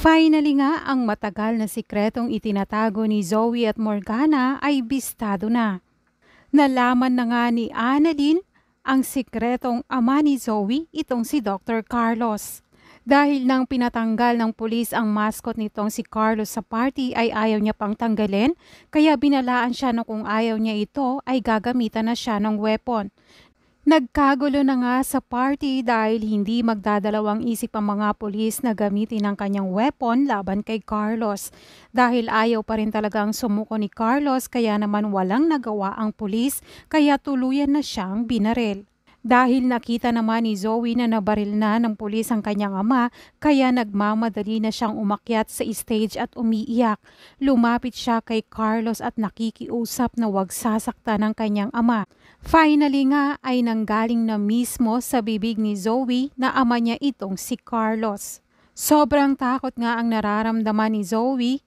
Finally nga, ang matagal na sikretong itinatago ni Zoe at Morgana ay bistado na. Nalaman na nga ni Annalyn ang sikretong ama ni Zoe, itong si Dr. Carlos. Dahil nang pinatanggal ng pulis ang mascot nitong si Carlos sa party ay ayaw niya pang tanggalin, kaya binalaan siya na kung ayaw niya ito ay gagamitan na siya ng weapon. Nagkagulo na nga sa party dahil hindi magdadalawang isip ang mga pulis na gamitin ang kanyang weapon laban kay Carlos. Dahil ayaw pa rin talagang sumuko ni Carlos kaya naman walang nagawa ang pulis kaya tuluyan na siyang binaril. Dahil nakita naman ni Zoe na nabaril na ng pulis ang kanyang ama, kaya nagmamadali na siyang umakyat sa stage at umiiyak. Lumapit siya kay Carlos at nakikiusap na huwag sasaktan ng kanyang ama. Finally nga ay nanggaling na mismo sa bibig ni Zoe na ama niya itong si Carlos. Sobrang takot nga ang nararamdaman ni Zoe.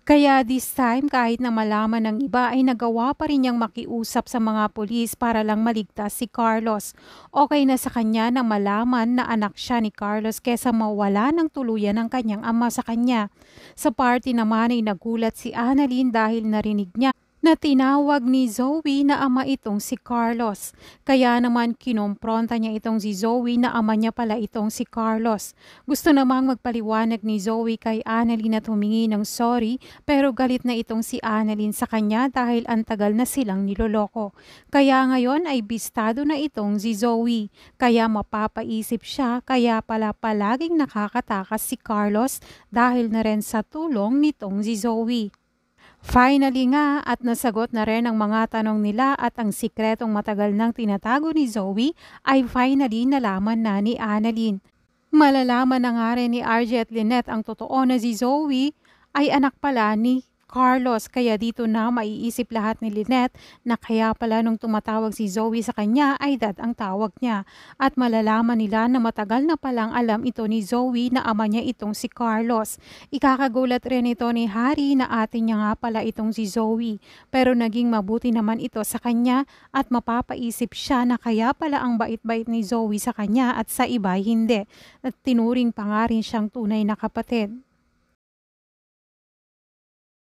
Kaya this time kahit na malaman ng iba ay nagawa pa rin niyang makiusap sa mga pulis para lang maligtas si Carlos. Okay na sa kanya na malaman na anak siya ni Carlos kesa mawala ng tuluyan ang kanyang ama sa kanya. Sa party naman ay nagulat si Annalyn dahil narinig niya na tinawag ni Zoe na ama itong si Carlos. Kaya naman kinompronta niya itong si Zoe na ama niya pala itong si Carlos. Gusto namang magpaliwanag ni Zoe kay Annalyn at humingi ng sorry pero galit na itong si Annalyn sa kanya dahil ang tagal na silang niloloko. Kaya ngayon ay bistado na itong si Zoe. Kaya mapapaisip siya kaya pala palaging nakakatakas si Carlos dahil na rin sa tulong nitong si Zoe. Finally nga at nasagot na rin ang mga tanong nila at ang sikretong matagal nang tinatago ni Zoe ay finally nalaman na ni Annalyn. Malalaman na nga rin ni RJ at Lynette ang totoo na si Zoe ay anak pala ni Carlos kaya dito na maiisip lahat ni Lynette na kaya pala nung tumatawag si Zoe sa kanya ay dad ang tawag niya at malalaman nila na matagal na palang alam ito ni Zoe na ama niya itong si Carlos. Ikakagulat rin ito ni Harry na ate niya nga pala itong si Zoe pero naging mabuti naman ito sa kanya at mapapaisip siya na kaya pala ang bait-bait ni Zoe sa kanya at sa iba hindi at tinuring pa nga rin siyang tunay na kapatid.